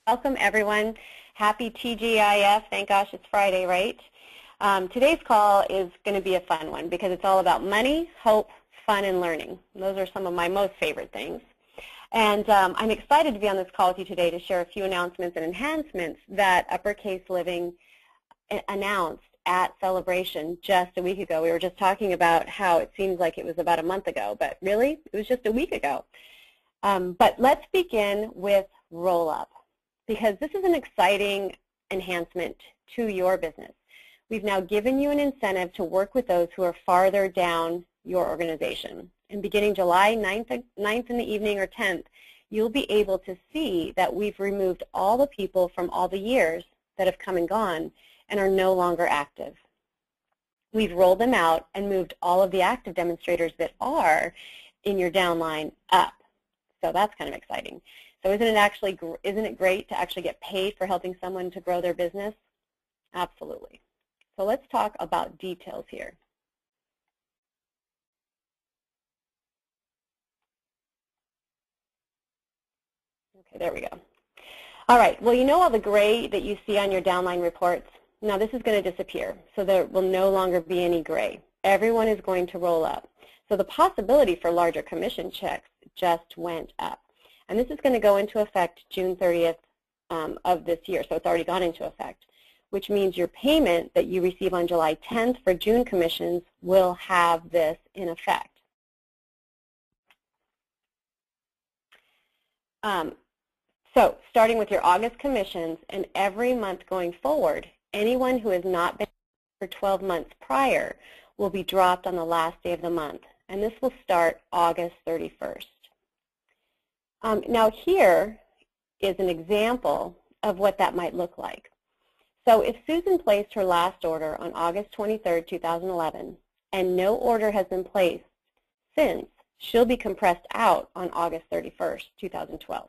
Welcome, everyone. Happy TGIF. Thank gosh it's Friday, right? Today's call is going to be a fun one because it's all about money, hope, fun, and learning. Those are some of my most favorite things. And I'm excited to be on this call with you today to share a few announcements and enhancements that Uppercase Living announced at Celebration just a week ago. We were just talking about how it seems like it was about a month ago, but really, it was just a week ago. But let's begin with Roll-Up, because this is an exciting enhancement to your business. We've now given you an incentive to work with those who are farther down your organization. And beginning July 9th in the evening or 10th, you'll be able to see that we've removed all the people from all the years that have come and gone and are no longer active. We've rolled them out and moved all of the active demonstrators that are in your downline up. So that's kind of exciting. So isn't it great to actually get paid for helping someone to grow their business? Absolutely. So let's talk about details here. Okay, there we go. All right, well, you know all the gray that you see on your downline reports? Now this is going to disappear, so there will no longer be any gray. Everyone is going to roll up. So the possibility for larger commission checks just went up. And this is going to go into effect June 30th of this year, so it's already gone into effect, which means your payment that you receive on July 10th for June commissions will have this in effect. So starting with your August commissions and every month going forward, anyone who has not been for 12 months prior will be dropped on the last day of the month, and this will start August 31st. Now here is an example of what that might look like. So if Susan placed her last order on August 23rd, 2011, and no order has been placed since, she'll be compressed out on August 31st, 2012.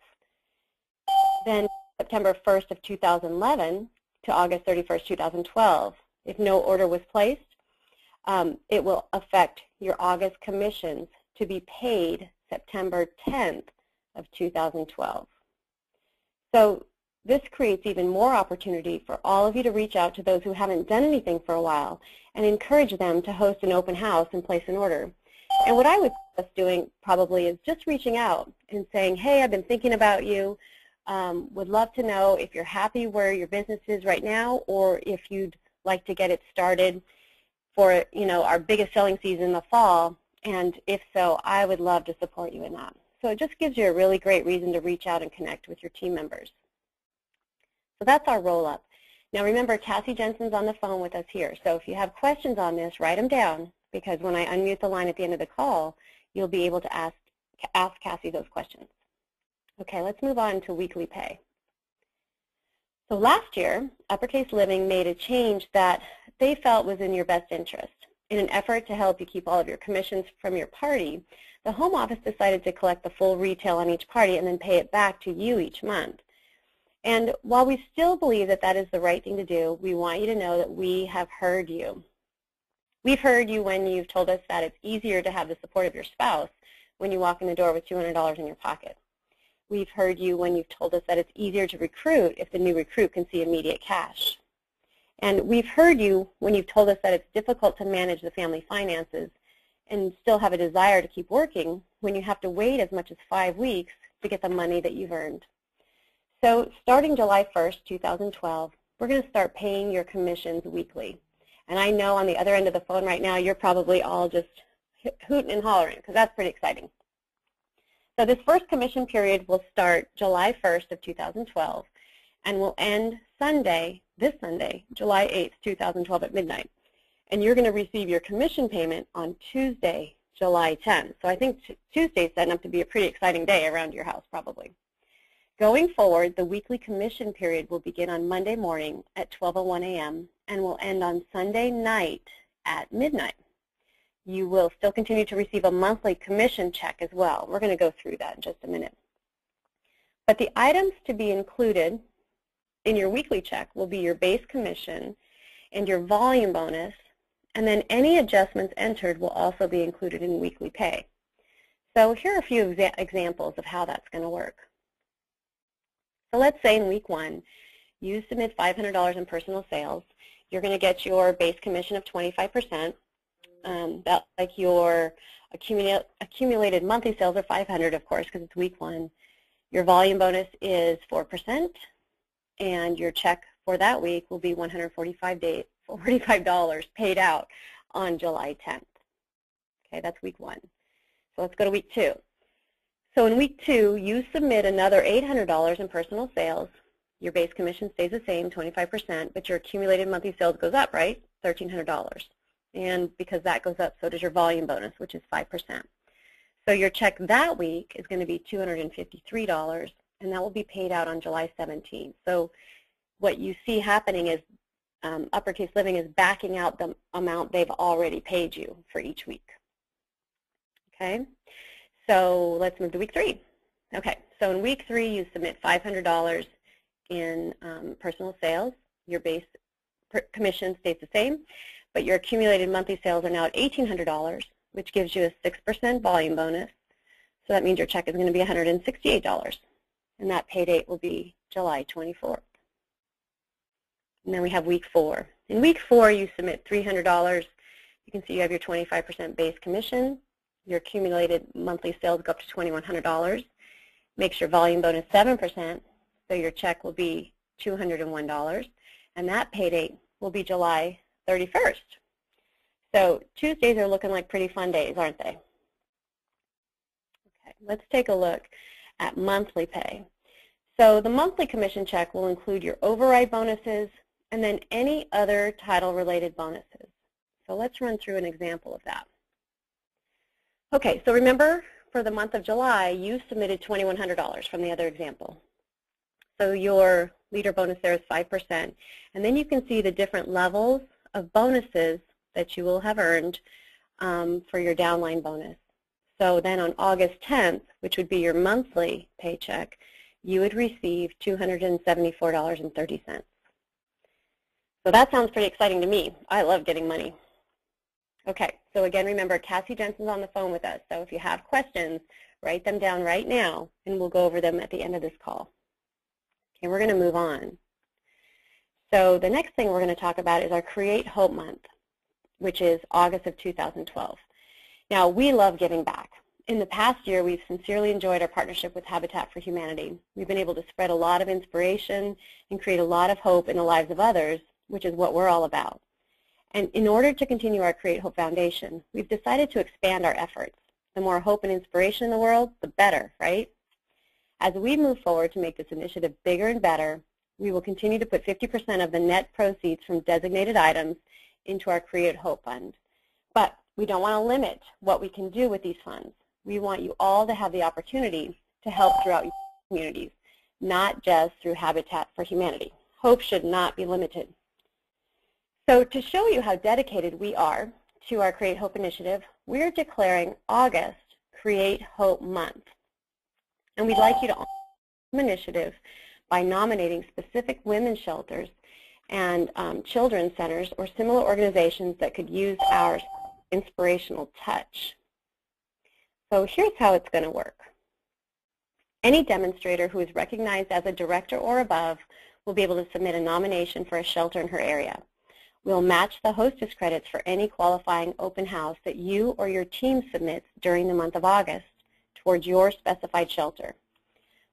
Then September 1st of 2011 to August 31st, 2012, if no order was placed, it will affect your August commissions to be paid September 10th of 2012. So this creates even more opportunity for all of you to reach out to those who haven't done anything for a while and encourage them to host an open house and place an order. And what I would suggest doing probably is just reaching out and saying, hey, I've been thinking about you. Would love to know if you're happy where your business is right now, or if you'd like to get it started for, our biggest selling season in the fall. And if so, I would love to support you in that. So it just gives you a really great reason to reach out and connect with your team members. So that's our roll-up. Now remember, Cassie Jensen's on the phone with us here. So if you have questions on this, write them down, because when I unmute the line at the end of the call, you'll be able to ask Cassie those questions. Okay, let's move on to weekly pay. So last year, Uppercase Living made a change that they felt was in your best interest. In an effort to help you keep all of your commissions from your party, the home office decided to collect the full retail on each party and then pay it back to you each month. And while we still believe that that is the right thing to do, we want you to know that we have heard you. We've heard you when you've told us that it's easier to have the support of your spouse when you walk in the door with $200 in your pocket. We've heard you when you've told us that it's easier to recruit if the new recruit can see immediate cash. And we've heard you when you've told us that it's difficult to manage the family finances and still have a desire to keep working when you have to wait as much as 5 weeks to get the money that you've earned. So starting July 1st, 2012, we're going to start paying your commissions weekly. And I know on the other end of the phone right now, you're probably all just hooting and hollering, because that's pretty exciting. So this first commission period will start July 1st of 2012 and will end this Sunday, July 8th, 2012 at midnight. And you're going to receive your commission payment on Tuesday, July 10th. So I think Tuesday's setting up to be a pretty exciting day around your house probably. Going forward, the weekly commission period will begin on Monday morning at 12:01 a.m. and will end on Sunday night at midnight. You will still continue to receive a monthly commission check as well. We're going to go through that in just a minute. But the items to be included in your weekly check will be your base commission and your volume bonus, and then any adjustments entered will also be included in weekly pay. So here are a few examples of how that's going to work. So let's say in week 1, you submit $500 in personal sales. You're going to get your base commission of 25%. That's like your accumulated monthly sales are $500, of course, because it's week 1. Your volume bonus is 4%, and your check for that week will be $145 paid out on July 10th. Okay, that's week 1. So let's go to week 2. So in week 2, you submit another $800 in personal sales. Your base commission stays the same, 25%, but your accumulated monthly sales goes up, right? $1,300. And because that goes up, so does your volume bonus, which is 5%. So your check that week is going to be $253, and that will be paid out on July 17th. So what you see happening is Uppercase Living is backing out the amount they've already paid you for each week. Okay, so let's move to week 3. Okay, so in week 3, you submit $500 in personal sales. Your base commission stays the same, but your accumulated monthly sales are now at $1,800, which gives you a 6% volume bonus. So that means your check is going to be $168, and that pay date will be July 24th. And then we have week 4. In week 4, you submit $300. You can see you have your 25% base commission. Your accumulated monthly sales go up to $2,100. Makes your volume bonus 7%, so your check will be $201, and that pay date will be July 31st. So Tuesdays are looking like pretty fun days, aren't they? Okay, let's take a look at monthly pay. So the monthly commission check will include your override bonuses and then any other title-related bonuses. So let's run through an example of that. Okay, so remember, for the month of July, you submitted $2,100 from the other example. So your leader bonus there is 5%. And then you can see the different levels of bonuses that you will have earned for your downline bonus. So then on August 10th, which would be your monthly paycheck, you would receive $274.30. So that sounds pretty exciting to me. I love getting money. Okay, so again, remember, Cassie Jensen's on the phone with us. So if you have questions, write them down right now, and we'll go over them at the end of this call. Okay, we're going to move on. So the next thing we're going to talk about is our Create Hope Month, which is August of 2012. Now, we love giving back. In the past year, we've sincerely enjoyed our partnership with Habitat for Humanity. We've been able to spread a lot of inspiration and create a lot of hope in the lives of others, which is what we're all about. And in order to continue our Create Hope Foundation, we've decided to expand our efforts. The more hope and inspiration in the world, the better, right? As we move forward to make this initiative bigger and better, we will continue to put 50% of the net proceeds from designated items into our Create Hope Fund. But we don't want to limit what we can do with these funds. We want you all to have the opportunity to help throughout your communities, not just through Habitat for Humanity. Hope should not be limited. So to show you how dedicated we are to our Create Hope initiative, we're declaring August Create Hope Month. And we'd like you to honor the initiative by nominating specific women's shelters and children's centers or similar organizations that could use our inspirational touch. So here's how it's going to work. Any demonstrator who is recognized as a director or above will be able to submit a nomination for a shelter in her area. We'll match the hostess credits for any qualifying open house that you or your team submits during the month of August towards your specified shelter.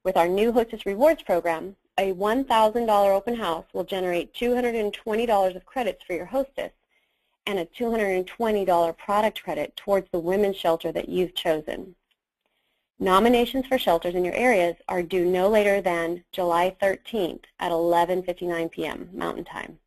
With our new Hostess Rewards program, a $1,000 open house will generate $220 of credits for your hostess and a $220 product credit towards the women's shelter that you've chosen. Nominations for shelters in your areas are due no later than July 13th at 11:59 p.m. Mountain Time.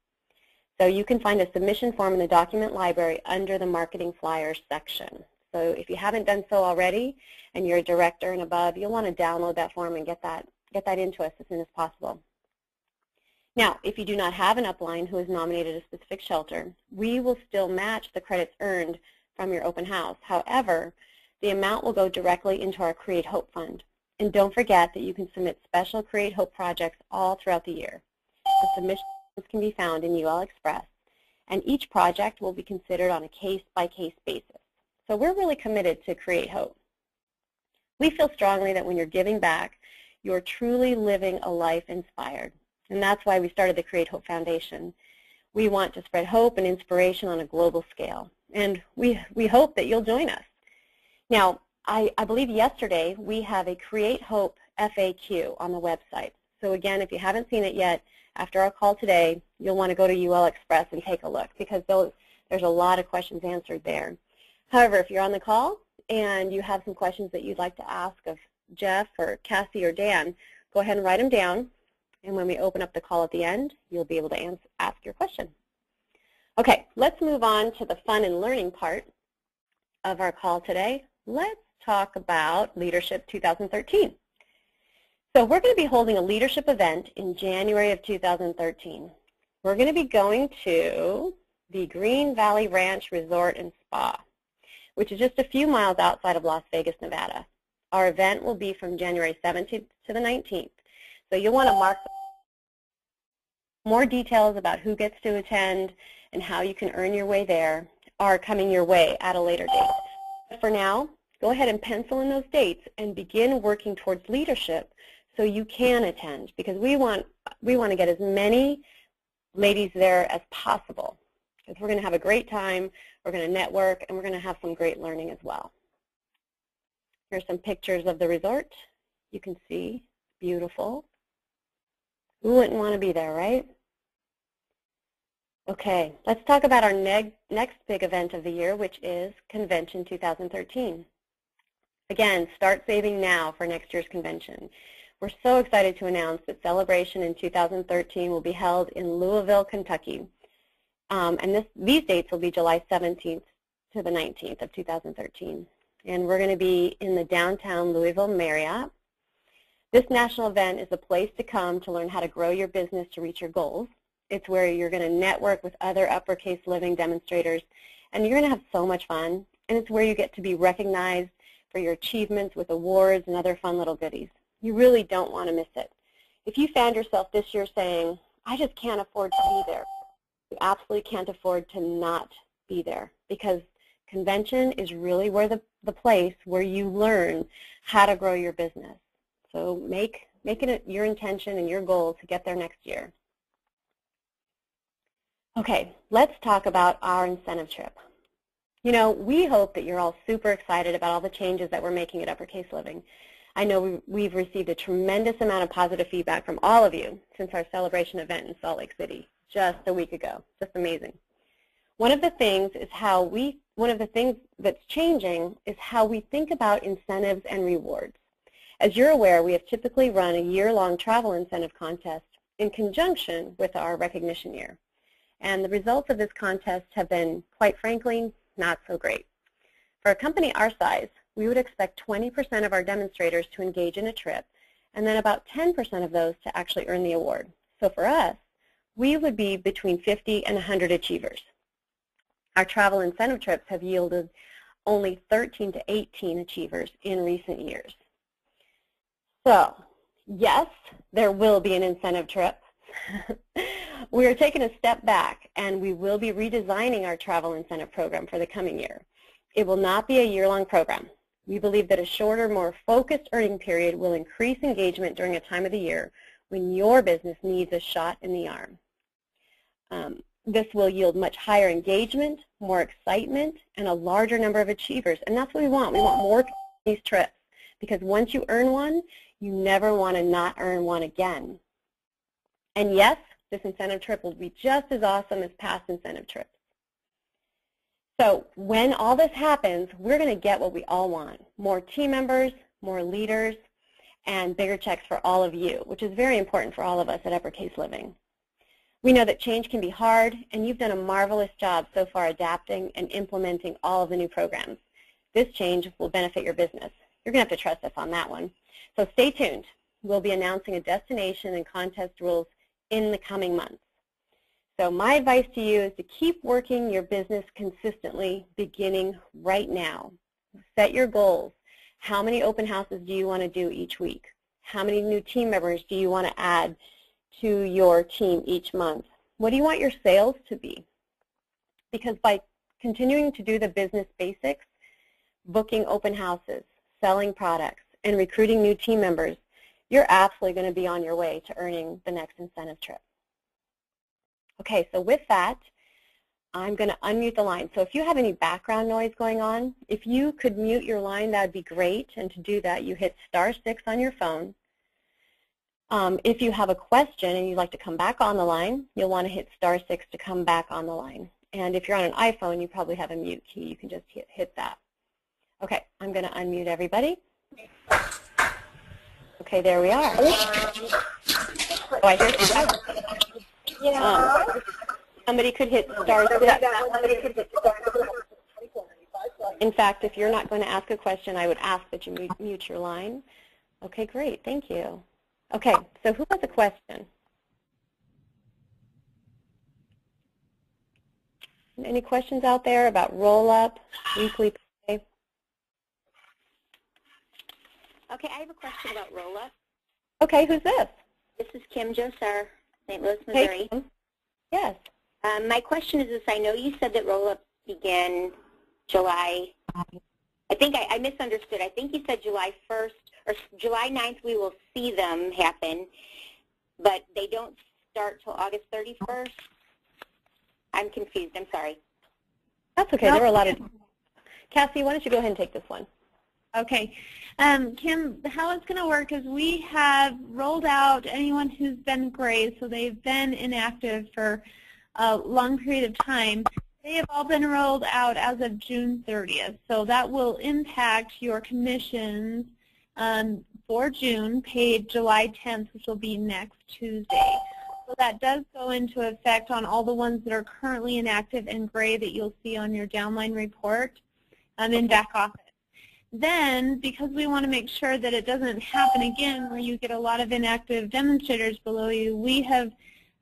So you can find a submission form in the document library under the Marketing Flyers section. So if you haven't done so already and you're a director and above, you'll want to download that form and get that into us as soon as possible. Now, if you do not have an upline who has nominated a specific shelter, we will still match the credits earned from your open house. However, the amount will go directly into our Create Hope Fund. And don't forget that you can submit special Create Hope projects all throughout the year. The submissions can be found in UL Express, and each project will be considered on a case-by-case basis. So we're really committed to Create Hope. We feel strongly that when you're giving back, you're truly living a life inspired. And that's why we started the Create Hope Foundation. We want to spread hope and inspiration on a global scale. And we hope that you'll join us. Now, I believe yesterday we have a Create Hope FAQ on the website. So again, if you haven't seen it yet, after our call today, you'll want to go to UL Express and take a look because there's a lot of questions answered there. However, if you're on the call and you have some questions that you'd like to ask of Jeff or Cassie or Dan, go ahead and write them down. And when we open up the call at the end, you'll be able to ask your question. Okay, let's move on to the fun and learning part of our call today. Let's talk about Leadership 2013. So we're going to be holding a leadership event in January of 2013. We're going to be going to the Green Valley Ranch Resort and Spa, which is just a few miles outside of Las Vegas, Nevada. Our event will be from January 17th to the 19th. So you'll want to mark more details about who gets to attend and how you can earn your way there are coming your way at a later date. But for now, go ahead and pencil in those dates and begin working towards leadership so you can attend, because we want to get as many ladies there as possible, because we're going to have a great time, we're going to network, and we're going to have some great learning as well. Here's some pictures of the resort. You can see, beautiful. Who wouldn't want to be there, right? Okay, let's talk about our next big event of the year, which is Convention 2013. Again, start saving now for next year's convention. We're so excited to announce that Celebration in 2013 will be held in Louisville, Kentucky. And these dates will be July 17th to the 19th of 2013. And we're going to be in the downtown Louisville Marriott. This national event is a place to come to learn how to grow your business to reach your goals. It's where you're going to network with other uppercase living demonstrators, and you're going to have so much fun. And it's where you get to be recognized for your achievements with awards and other fun little goodies. You really don't want to miss it. If you found yourself this year saying, I just can't afford to be there, you absolutely can't afford to not be there, because convention is really where the place where you learn how to grow your business. So make it your intention and your goal to get there next year. Okay, let's talk about our incentive trip. You know, we hope that you're all super excited about all the changes that we're making at Uppercase Living. I know we've received a tremendous amount of positive feedback from all of you since our celebration event in Salt Lake City just a week ago. Just amazing. One of the things that's changing is how we think about incentives and rewards. As you're aware, we have typically run a year-long travel incentive contest in conjunction with our recognition year. And the results of this contest have been, quite frankly, not so great. For a company our size, we would expect 20% of our demonstrators to engage in a trip, and then about 10% of those to actually earn the award. So for us, we would be between 50 and 100 achievers. Our travel incentive trips have yielded only 13 to 18 achievers in recent years. So, yes, there will be an incentive trip. We are taking a step back, and we will be redesigning our travel incentive program for the coming year. It will not be a year-long program. We believe that a shorter, more focused earning period will increase engagement during a time of the year when your business needs a shot in the arm. This will yield much higher engagement, more excitement, and a larger number of achievers. And that's what we want. We want more people on these trips, because once you earn one, you never want to not earn one again. And yes, this incentive trip will be just as awesome as past incentive trips. So when all this happens, we're going to get what we all want: more team members, more leaders, and bigger checks for all of you, which is very important for all of us at Uppercase Living. We know that change can be hard, and you've done a marvelous job so far adapting and implementing all of the new programs. This change will benefit your business. You're going to have to trust us on that one. So stay tuned. We'll be announcing a destination and contest rules in the coming months. So my advice to you is to keep working your business consistently, beginning right now. Set your goals. How many open houses do you want to do each week? How many new team members do you want to add to your team each month? What do you want your sales to be? Because by continuing to do the business basics, booking open houses, selling products, and recruiting new team members, you're absolutely going to be on your way to earning the next incentive trip. Okay, so with that, I'm going to unmute the line. So if you have any background noise going on, if you could mute your line, that would be great. And to do that, you hit *6 on your phone. If you have a question and you'd like to come back on the line, you'll want to hit *6 to come back on the line. And if you're on an iPhone, you probably have a mute key. You can just hit that. Okay, I'm going to unmute everybody. Okay, there we are. Oh, I hear somebody could hit *6. In fact, if you're not going to ask a question, I would ask that you mute your line. Okay, great. Thank you. Okay, so who has a question? Any questions out there about roll-up, weekly pay? Okay, I have a question about roll-up. Okay, who's this? This is Kim Josar, St. Louis, Missouri. Hey, Kim. Yes. My question is this. I know you said that roll-ups began July. I think I misunderstood. I think you said July 1st or July 9th we will see them happen, but they don't start till August 31st. I'm confused. I'm sorry. That's okay. There are a lot of... Cassie, why don't you go ahead and take this one? Okay. Kim, how it's going to work is we have rolled out anyone who's been gray, so they've been inactive for a long period of time. They have all been rolled out as of June 30th, so that will impact your commissions for June, paid July 10th, which will be next Tuesday. So that does go into effect on all the ones that are currently inactive and gray that you'll see on your downline report in back office. Then, because we want to make sure that it doesn't happen again where you get a lot of inactive demonstrators below you, we have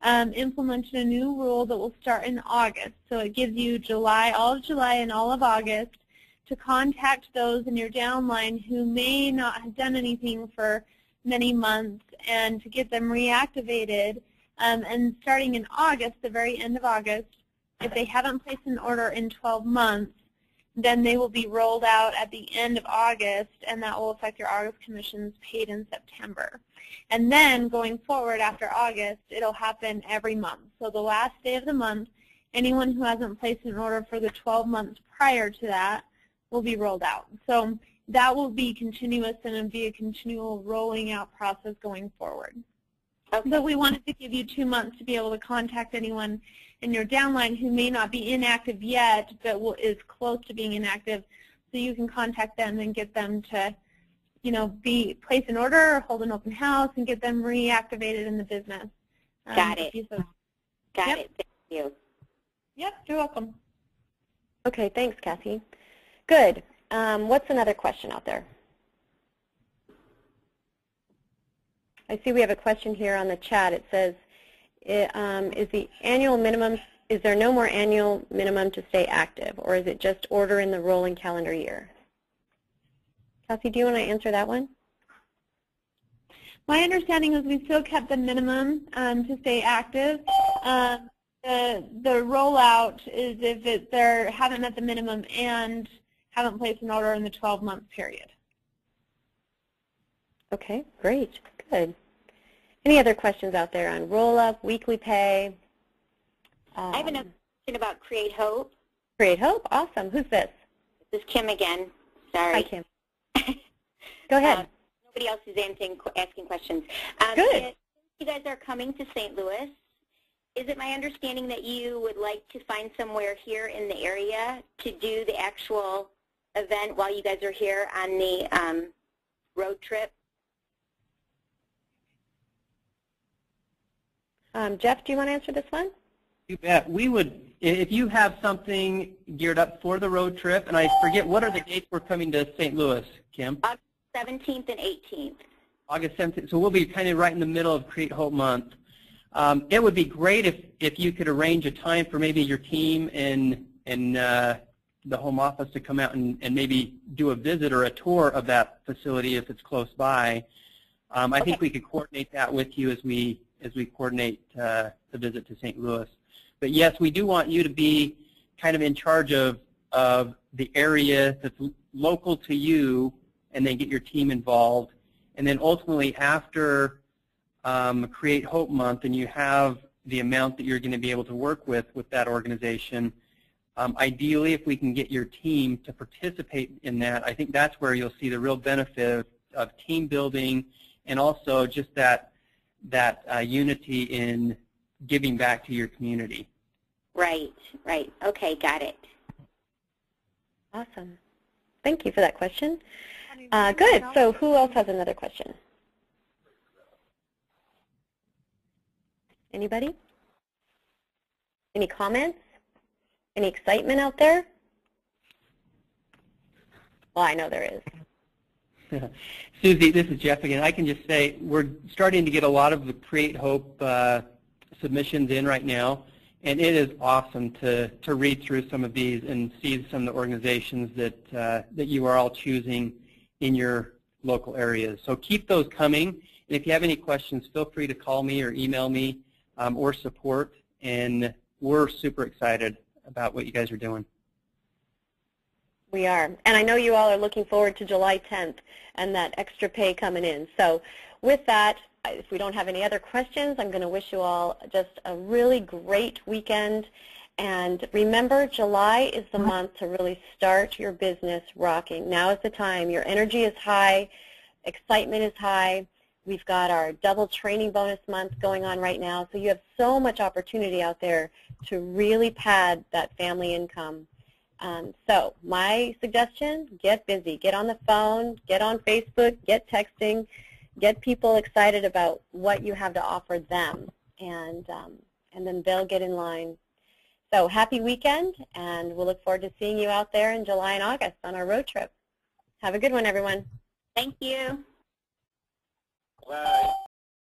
implemented a new rule that will start in August. So it gives you July, all of July and all of August to contact those in your downline who may not have done anything for many months and to get them reactivated. And starting in August, the very end of August, if they haven't placed an order in 12 months, then they will be rolled out at the end of August, and that will affect your August commissions paid in September. And then going forward after August, it'll happen every month. So the last day of the month, anyone who hasn't placed an order for the 12 months prior to that will be rolled out. So that will be continuous and it'll be a continual rolling out process going forward. Okay. But we wanted to give you 2 months to be able to contact anyone in your downline who may not be inactive yet, but is close to being inactive, so you can contact them and get them to, place an order, or hold an open house, and get them reactivated in the business. Got it. Got it. Thank you. Yep, you're welcome. Okay, thanks, Cassie. Good. What's another question out there? I see we have a question here on the chat. It says, is the annual minimum, is there no more annual minimum to stay active, or is it just order in the rolling calendar year? Cassie, do you want to answer that one? My understanding is we still kept the minimum to stay active. The rollout is if they haven't met the minimum and haven't placed an order in the 12-month period. Okay, great, good. Any other questions out there on roll-up, weekly pay? I have another question about Create Hope. Create Hope, awesome. Who's this? This is Kim again. Sorry. Hi, Kim. Go ahead. Nobody else is asking questions. Good. You guys are coming to St. Louis. Is it my understanding that you would like to find somewhere here in the area to do the actual event while you guys are here on the road trip? Jeff, do you want to answer this one? You bet. We would, if you have something geared up for the road trip, and I forget, what are the dates we're coming to St. Louis, Kim? August 17th and 18th. August 17th. So we'll be kind of right in the middle of Create Hope Month. It would be great if you could arrange a time for maybe your team and the home office to come out and maybe do a visit or a tour of that facility if it's close by. I think we could coordinate that with you as we coordinate the visit to St. Louis. But yes, we do want you to be kind of in charge of the area that's local to you, and then get your team involved And then ultimately after Create Hope Month and you have the amount that you're going to be able to work with that organization, ideally if we can get your team to participate in that, I think that's where you'll see the real benefit of team building and also just that unity in giving back to your community. Right, right. Okay, got it. Awesome. Thank you for that question. Good. So who else has another question? Anybody? Any comments? Any excitement out there? Well, I know there is. Susie, this is Jeff again. I can just say we're starting to get a lot of the Create Hope submissions in right now, and it is awesome to read through some of these and see some of the organizations that you are all choosing in your local areas. So keep those coming, and if you have any questions, feel free to call me or email me or support, and we're super excited about what you guys are doing. We are. And I know you all are looking forward to July 10th and that extra pay coming in. So with that, if we don't have any other questions, I'm going to wish you all just a really great weekend. And remember, July is the month to really start your business rocking. Now is the time. Your energy is high. Excitement is high. We've got our double training bonus month going on right now. So you have so much opportunity out there to really pad that family income. So my suggestion, get busy. Get on the phone, get on Facebook, get texting, get people excited about what you have to offer them, and then they'll get in line. So happy weekend, and we'll look forward to seeing you out there in July and August on our road trip. Have a good one, everyone. Thank you. Bye.